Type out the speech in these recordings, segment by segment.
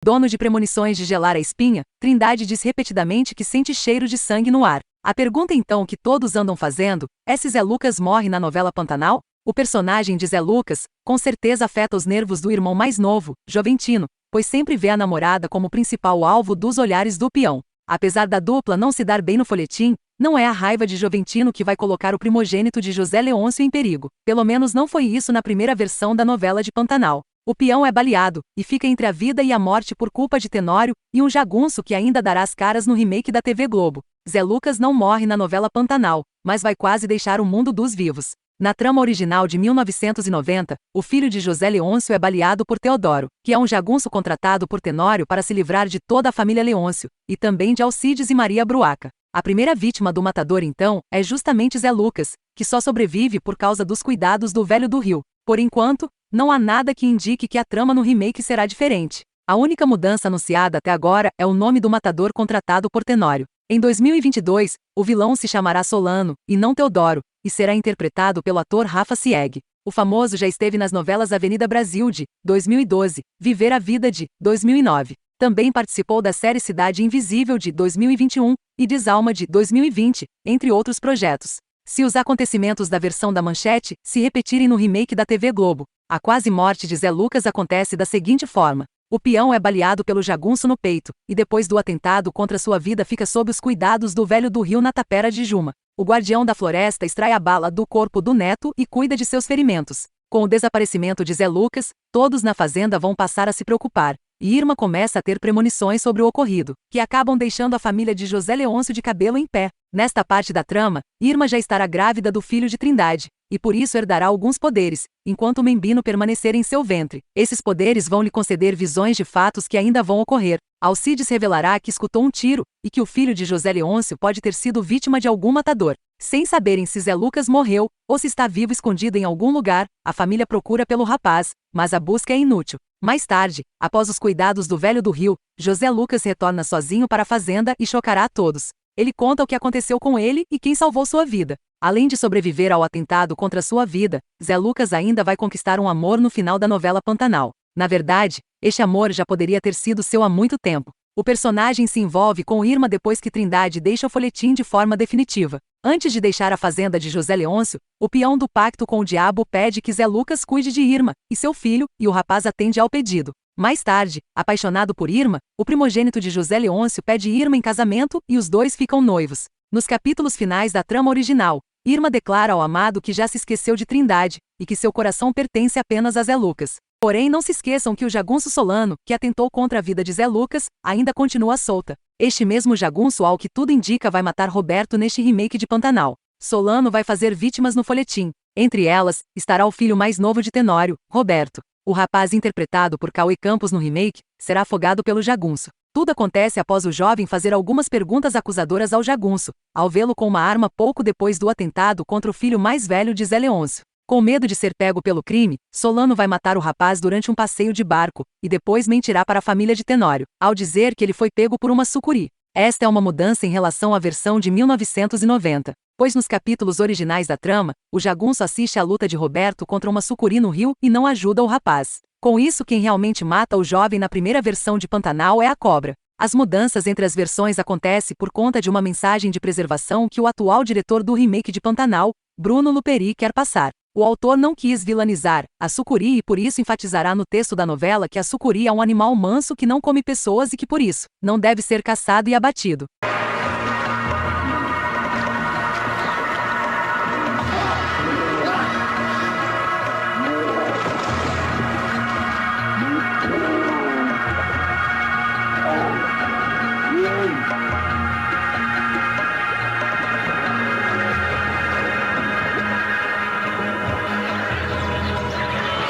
Dono de premonições de gelar a espinha, Trindade diz repetidamente que sente cheiro de sangue no ar. A pergunta então que todos andam fazendo é se Zé Lucas morre na novela Pantanal? O personagem de Zé Lucas, com certeza afeta os nervos do irmão mais novo, Joventino, pois sempre vê a namorada como principal alvo dos olhares do peão. Apesar da dupla não se dar bem no folhetim, não é a raiva de Joventino que vai colocar o primogênito de José Leôncio em perigo. Pelo menos não foi isso na primeira versão da novela de Pantanal. O peão é baleado, e fica entre a vida e a morte por culpa de Tenório e um jagunço que ainda dará as caras no remake da TV Globo. Zé Lucas não morre na novela Pantanal, mas vai quase deixar o mundo dos vivos. Na trama original de 1990, o filho de José Leôncio é baleado por Teodoro, que é um jagunço contratado por Tenório para se livrar de toda a família Leôncio, e também de Alcides e Maria Bruaca. A primeira vítima do matador então é justamente Zé Lucas, que só sobrevive por causa dos cuidados do velho do Rio. Por enquanto, não há nada que indique que a trama no remake será diferente. A única mudança anunciada até agora é o nome do matador contratado por Tenório. Em 2022, o vilão se chamará Solano, e não Teodoro, e será interpretado pelo ator Rafa Sieg. O famoso já esteve nas novelas Avenida Brasil de 2012, Viver a Vida de 2009. Também participou da série Cidade Invisível de 2021 e Desalma de 2020, entre outros projetos. Se os acontecimentos da versão da Manchete se repetirem no remake da TV Globo, a quase morte de Zé Lucas acontece da seguinte forma. O peão é baleado pelo jagunço no peito, e depois do atentado contra sua vida fica sob os cuidados do velho do Rio na tapera de Juma. O guardião da floresta extrai a bala do corpo do neto e cuida de seus ferimentos. Com o desaparecimento de Zé Lucas, todos na fazenda vão passar a se preocupar, e Irma começa a ter premonições sobre o ocorrido, que acabam deixando a família de José Leôncio de cabelo em pé. Nesta parte da trama, Irma já estará grávida do filho de Trindade, e por isso herdará alguns poderes, enquanto o Membino permanecer em seu ventre. Esses poderes vão lhe conceder visões de fatos que ainda vão ocorrer. Alcides revelará que escutou um tiro, e que o filho de José Leôncio pode ter sido vítima de algum matador. Sem saberem se Zé Lucas morreu, ou se está vivo escondido em algum lugar, a família procura pelo rapaz, mas a busca é inútil. Mais tarde, após os cuidados do velho do Rio, José Lucas retorna sozinho para a fazenda e chocará a todos. Ele conta o que aconteceu com ele e quem salvou sua vida. Além de sobreviver ao atentado contra sua vida, Zé Lucas ainda vai conquistar um amor no final da novela Pantanal. Na verdade, este amor já poderia ter sido seu há muito tempo. O personagem se envolve com Irma depois que Trindade deixa o folhetim de forma definitiva. Antes de deixar a fazenda de José Leôncio, o peão do pacto com o diabo pede que Zé Lucas cuide de Irma e seu filho, e o rapaz atende ao pedido. Mais tarde, apaixonado por Irma, o primogênito de José Leôncio pede Irma em casamento e os dois ficam noivos. Nos capítulos finais da trama original, Irma declara ao amado que já se esqueceu de Trindade e que seu coração pertence apenas a Zé Lucas. Porém, não se esqueçam que o jagunço Solano, que atentou contra a vida de Zé Lucas, ainda continua solta. Este mesmo jagunço, ao que tudo indica, vai matar Roberto neste remake de Pantanal. Solano vai fazer vítimas no folhetim. Entre elas, estará o filho mais novo de Tenório, Roberto. O rapaz interpretado por Cauê Campos no remake, será afogado pelo jagunço. Tudo acontece após o jovem fazer algumas perguntas acusadoras ao jagunço, ao vê-lo com uma arma pouco depois do atentado contra o filho mais velho de Zé Leôncio. Com medo de ser pego pelo crime, Solano vai matar o rapaz durante um passeio de barco, e depois mentirá para a família de Tenório, ao dizer que ele foi pego por uma sucuri. Esta é uma mudança em relação à versão de 1990, pois nos capítulos originais da trama, o jagunço assiste à luta de Roberto contra uma sucuri no rio e não ajuda o rapaz. Com isso, quem realmente mata o jovem na primeira versão de Pantanal é a cobra. As mudanças entre as versões acontecem por conta de uma mensagem de preservação que o atual diretor do remake de Pantanal, Bruno Luperi, quer passar. O autor não quis vilanizar a sucuri e por isso enfatizará no texto da novela que a sucuri é um animal manso que não come pessoas e que por isso não deve ser caçado e abatido.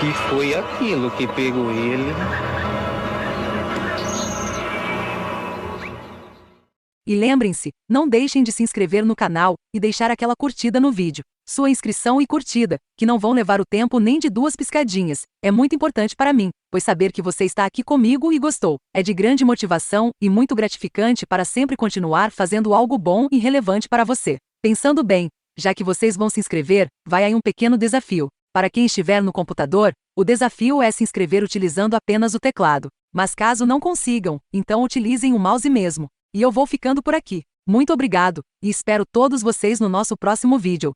Que foi aquilo que pegou ele? E lembrem-se, não deixem de se inscrever no canal e deixar aquela curtida no vídeo. Sua inscrição e curtida, que não vão levar o tempo nem de 2 piscadinhas, é muito importante para mim, pois saber que você está aqui comigo e gostou é de grande motivação e muito gratificante para sempre continuar fazendo algo bom e relevante para você. Pensando bem, já que vocês vão se inscrever, vai aí um pequeno desafio. Para quem estiver no computador, o desafio é se inscrever utilizando apenas o teclado. Mas caso não consigam, então utilizem o mouse mesmo. E eu vou ficando por aqui. Muito obrigado, e espero todos vocês no nosso próximo vídeo.